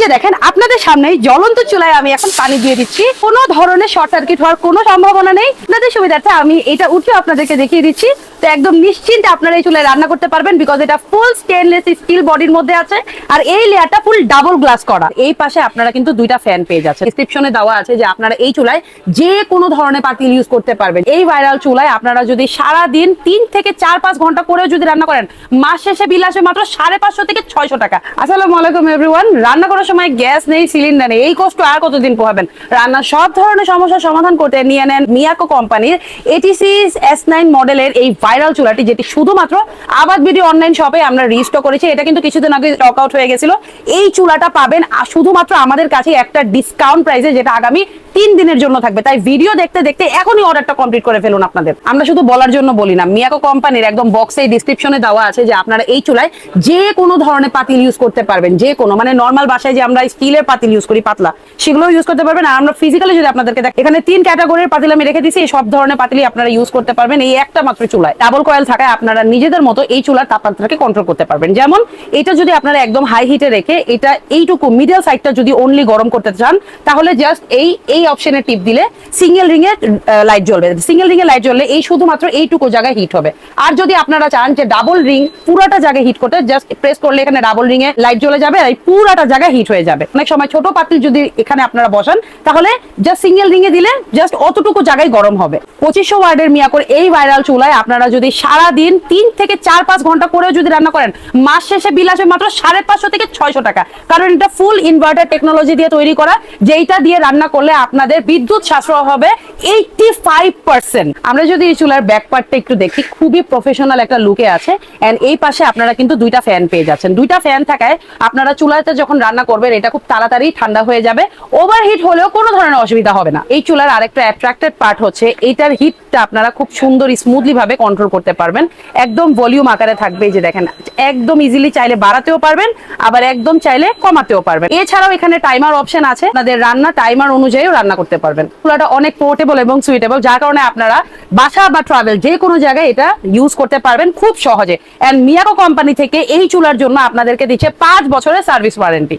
যে দেখেন আপনাদের সামনে জ্বলন্ত চুলায় আমি এখন পানি দিয়ে দিচ্ছি, কোনো ধরনের শর্ট সার্কিট হওয়ার কোনো সম্ভাবনা নেই। আপনাদের সুবিধার্থে আমি এটা উঠে আপনাদেরকে দেখিয়ে দিচ্ছি। তো একদম নিশ্চিন্তে আপনারা এই চুলায় রান্না করতে পারবেন, বিকজ এটা ফুল স্টেনলেস স্টিল বডির মধ্যে আছে আর এই লেয়ারটা ফুল ডাবল গ্লাস করা। এই পাশে আপনারা কিন্তু দুইটা ফ্যান পেয়ে যাচ্ছেন। ডেসক্রিপশনে দেওয়া আছে যে আপনারা এই চুলায় যে কোনো ধরনের পাতিল ইউজ করতে পারবেন। এই ভাইরাল চুলায় আপনারা যদি সারা দিন 3 থেকে 4-5 ঘন্টা করেও যদি রান্না করেন, মাস শেষে বিল আসবে মাত্র 550 থেকে 600 টাকা। আসসালামু আলাইকুম এভরিওয়ান। রান্না করার সময় গ্যাস নেই, সিলিন্ডার নেই, এই কষ্ট আর কতদিন পোহাবেন? রান্নার সব ধরনের সমস্যার সমাধান করতে নিয়ে নেন মিয়াকো কোম্পানির ATC S9 মডেলের এই ভাইরাল চুলাটি, যেটি শুধুমাত্র আবাদ ভিডিও অনলাইন শপে আমরা রিস্টক করেছি। এটা কিন্তু কিছুদিন আগে স্টক আউট হয়ে গেছিল। এই চুলাটা পাবেন শুধুমাত্র আমাদের কাছে একটা ডিসকাউন্ট প্রাইসে, যেটা আগামী 3 দিনের জন্য থাকবে। তাই ভিডিও দেখতে দেখতে এখনই অর্ডারটা কমপ্লিট করে ফেলুন আপনাদের। আমরা শুধু বলার জন্য বলি না, মিয়াকো কোম্পানির একদম বক্সে ডেসক্রিপশনে দেওয়া আছে যে আপনারা এই চুলায় যে কোনো ধরনের পাতিল ইউজ করতে পারবেন। যে কোনো মানে নর্মাল বাসায় যে আমরা স্টিলের পাতিল ইউজ করি পাতলা, সেগুলো ইউজ করতে পারবেন। আর আমরা ফিজিক্যালি যদি আপনাদেরকে দেখ, এখানে 3 ক্যাটাগরির পাতিল আমি রেখে দিয়েছি। এই সব ধরনের পাতিলই আপনারা ইউজ করতে পারবেন এই একটা মাত্র চুলায়। ডাবল কয়েল থাকায় আপনারা নিজেদের মতো এই চুলার তাপমাত্রাকে কন্ট্রোল করতে পারবেন। যেমন এটা যদি আপনারা একদম হাই হিটে রেখে এটা এইটুকু মিডল সাইডটা যদি অনলি গরম করতে চান, তাহলে জাস্ট এই অপশনে টিপ দিলে সিঙ্গেল রিং এ লাইট জ্বলবে। সিঙ্গেল রিং এ লাইট জ্বললে এই শুধুমাত্র এইটুকু জায়গায় হিট হবে। আর যদি আপনারা চান যে ডাবল রিং পুরাটা জায়গায় হিট করতে, জাস্ট প্রেস করলে এখানে ডাবল রিং এ লাইট জ্বলে যাবে আর এই পুরাটা জায়গায় হিট হয়ে যাবে। অনেক সময় ছোট পাতিল যদি এখানে আপনারা বসান, তাহলে জাস্ট সিঙ্গেল রিং এ দিলে জাস্ট অতটুকু জায়গায় গরম হবে। 2500 ওয়াটের মিয়াকোর এই ভাইরাল চুলায় আপনারা যদি সারা দিন 3 থেকে 4-5 ঘন্টা করেও যদি রান্না করেন, মাস শেষে বিল আসবে মাত্র 550 থেকে 600 টাকা। কারণ এটা ফুল ইনভার্টার টেকনোলজি দিয়ে তৈরি করা, যেইটা দিয়ে রান্না করলে আপনাদের বিদ্যুৎ সাশ্রয় হবে 85%। আমরা যদি এই চুলার ব্যাক পার্টটা একটু দেখি, খুবই প্রফেশনাল একটা লুকে আছে। এন্ড এই পাশে আপনারা কিন্তু দুইটা ফ্যান পেয়ে যাচ্ছেন। দুইটা ফ্যান থাকায় আপনারা চুলাতে যখন রান্না করবেন এটা খুব তাড়াতাড়ি ঠান্ডা হয়ে যাবে। ওভারহিট হলেও কোনো ধরনের অসুবিধা হবে না। এই চুলার আরেকটা অ্যাট্রাক্টেড পার্ট হচ্ছে এইটার হিটটা আপনারা খুব সুন্দর স্মুথলি ভাবে কন্ট্রোল করতে পারবেন। একদম ভলিউম আকারে থাকবে, যে দেখেন একদম ইজিলি চাইলে বাড়াতেও পারবেন, আবার একদম চাইলে কমাতেও পারবেন। এছাড়াও এখানে টাইমার অপশন আছে, আপনাদের রান্না টাইমার অনুযায়ীও রান্না করতে পারবেন। চুলাটা অনেক পোর্টেবল এবং সুইটেবল, যার কারণে আপনারা বাসা বা ট্রাভেল যে কোনো জায়গায় এটা ইউজ করতে পারবেন খুব সহজে। এন্ড মিয়াকো কোম্পানি থেকে এই চুলার জন্য আপনাদেরকে দিচ্ছে 5 বছরের সার্ভিস ওয়ারেন্টি।